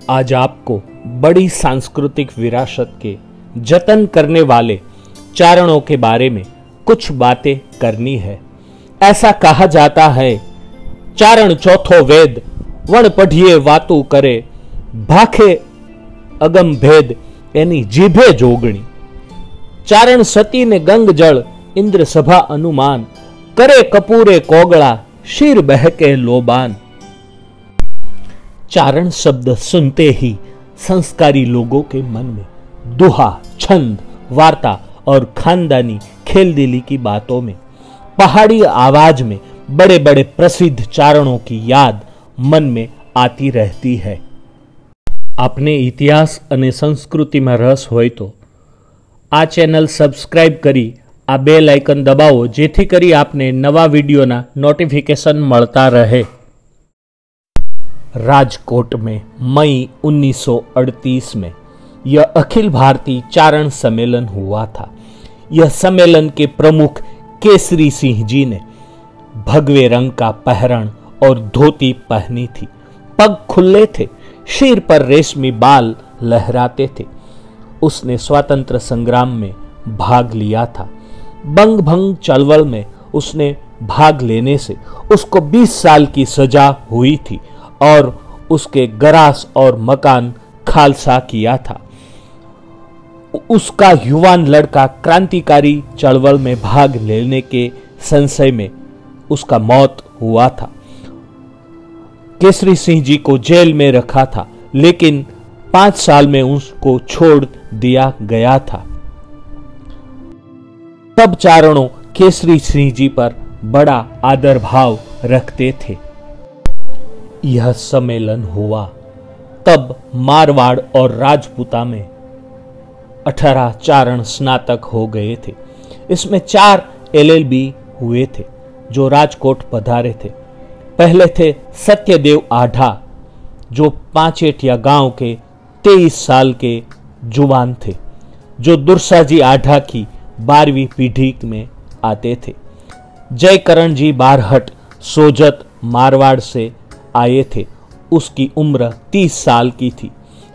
आज आपको बड़ी सांस्कृतिक विरासत के जतन करने वाले चारणों के बारे में कुछ बातें करनी है। ऐसा कहा जाता है, चारण चौथो वेद, वण पढ़िए वातु करे, भाखे अगम भेद एनी जीभे जोगणी। चारण सती ने गंग जल, इंद्र सभा अनुमान, करे कपूरे कोगला, शीर बहके लोबान। चारण शब्द सुनते ही संस्कारी लोगों के मन में दुहा, छंद, वार्ता और खानदानी खेलदिली की बातों में, पहाड़ी आवाज में बड़े बड़े प्रसिद्ध चारणों की याद मन में आती रहती है। आपने इतिहास અને સંસ્કૃતિ में रस હોય तो आ चैनल सब्सक्राइब करी आ बेल आइकन दबाવો, जेथी करी आपने नवा वीडियोना नोटिफिकेशन મળતા रहे। राजकोट में मई 1938 में यह अखिल भारतीय चारण सम्मेलन हुआ था। यह सम्मेलन के प्रमुख केसरी सिंह जी ने भगवे रंग का पहरण और धोती पहनी थी, पग खुले थे, सिर पर रेशमी बाल लहराते थे। उसने स्वतंत्र संग्राम में भाग लिया था। बंग भंग चळवळ में उसने भाग लेने से उसको 20 साल की सजा हुई थी और उसके गरास और मकान खालसा किया था। उसका युवान लड़का क्रांतिकारी चळवळ में भाग लेने के संशय में उसका मौत हुआ था। केसरी सिंह जी को जेल में रखा था, लेकिन 5 साल में उसको छोड़ दिया गया था। तब चारणों केसरी सिंह जी पर बड़ा आदर भाव रखते थे। यह सम्मेलन हुआ तब मारवाड़ और राजपूता में 18 चारण स्नातक हो गए थे। इसमें 4 LLB हुए थे जो राजकोट पधारे थे। पहले थे सत्यदेव आढ़ा, जो पांचेटिया गांव के 23 साल के जुवान थे, जो दुर्साजी आढ़ा की 12वीं पीढ़ी में आते थे। जयकरण जी बारहट सोजत मारवाड़ से आए थे, उसकी उम्र 30 साल की थी।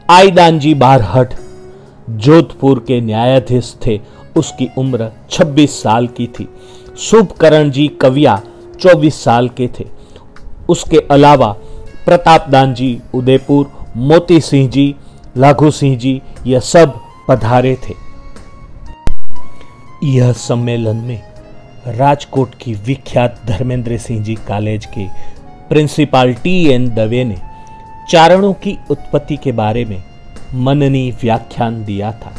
आईदान जी बारहट जोधपुर के न्यायाधीश थे, उसकी उम्र 26 साल की थी। शुभकरण जी कविया 24 साल के थे। उसके अलावा प्रतापदान जी उदयपुर, मोती सिंह जी, लाघु सिंह जी, यह सब पधारे थे। यह सम्मेलन में राजकोट की विख्यात धर्मेंद्र सिंह जी कॉलेज के प्रिंसिपल TN दवे ने चारणों की उत्पत्ति के बारे में मननी व्याख्यान दिया था।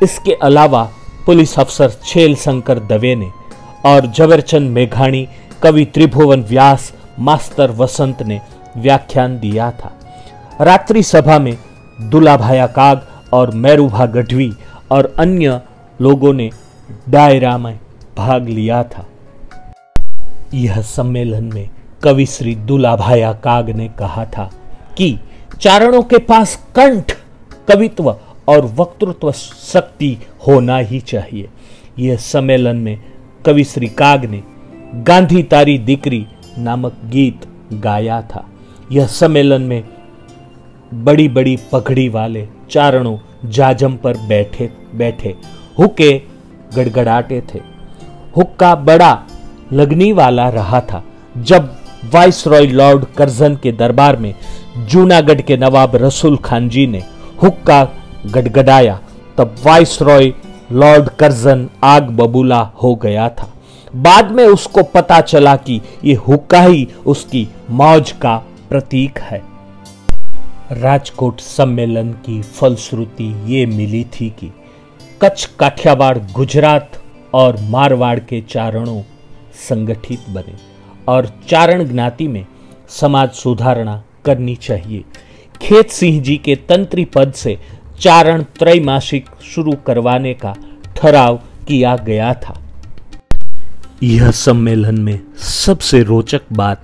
इसके अलावा पुलिस अफसर छेल शंकर दवे ने और झवेरचंद मेघाणी, कवि त्रिभुवन व्यास, मास्टर वसंत ने व्याख्यान दिया था। रात्रि सभा में दुलाभाया काग और मैरूभा गढ़वी और अन्य लोगों ने डायरा में भाग लिया था। यह सम्मेलन में कवि श्री दुलाभाया काग ने कहा था कि चारणों के पास कंठ, कवित्व और वक्तृत्व शक्ति होना ही चाहिए। यह सम्मेलन में कवि श्री काग ने गांधी तारी दीकरी नामक गीत गाया था। यह सम्मेलन में बड़ी बड़ी पगड़ी वाले चारणों जाजम पर बैठे बैठे हुक्के गड़गड़ाते थे। हुक्का बड़ा लगनी वाला रहा था। जब वाइसरॉय लॉर्ड कर्जन के दरबार में जूनागढ़ के नवाब रसूल खान जी ने हुक्का गड़गड़ाया, तब वाइसरॉय लॉर्ड कर्जन आग बबूला हो गया था। बाद में उसको पता चला कि ये हुक्का ही उसकी मौज का प्रतीक है। राजकोट सम्मेलन की फलश्रुति ये मिली थी कि कच्छ, काठियावाड़, गुजरात और मारवाड़ के चारणों संगठित बने और चारण ज्ञाति में समाज सुधारणा करनी चाहिए। खेत सिंह जी के तंत्री पद से चारण त्रैमासिक शुरू करवाने का ठराव किया गया था। यह सम्मेलन में सबसे रोचक बात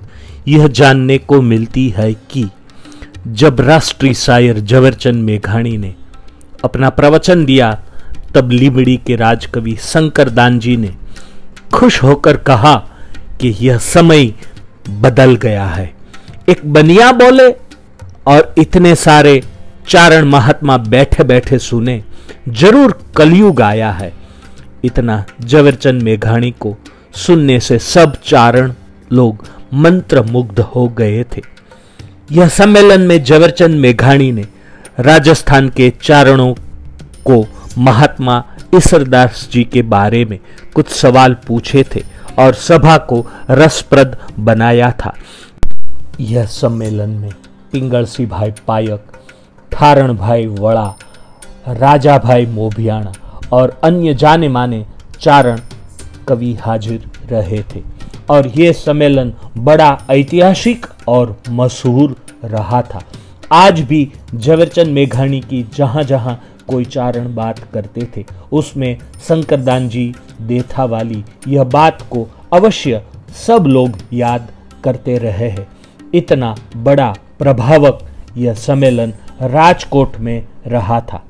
यह जानने को मिलती है कि जब राष्ट्रीय शायर झवेरचंद मेघाणी ने अपना प्रवचन दिया, तब लिमड़ी के राजकवि शंकरदान जी ने खुश होकर कहा कि यह समय बदल गया है। एक बनिया बोले और इतने सारे चारण महात्मा बैठे बैठे सुने, जरूर कलयुग आया है। इतना झवेरचंद मेघाणी को सुनने से सब चारण लोग मंत्र मुग्ध हो गए थे। यह सम्मेलन में झवेरचंद मेघाणी ने राजस्थान के चारणों को महात्मा ईसरदास जी के बारे में कुछ सवाल पूछे थे और सभा को रसप्रद बनाया था। यह सम्मेलन में पिंगलसी भाई पायक, थारण भाई वड़ा, राजा भाई मोभियाणा और अन्य जाने माने चारण कवि हाजिर रहे थे और यह सम्मेलन बड़ा ऐतिहासिक और मशहूर रहा था। आज भी झवेरचंद मेघाणी की जहां जहां कोई चारण बात करते थे, उसमें शंकरदान जी देथा वाली यह बात को अवश्य सब लोग याद करते रहे हैं। इतना बड़ा प्रभावक यह सम्मेलन राजकोट में रहा था।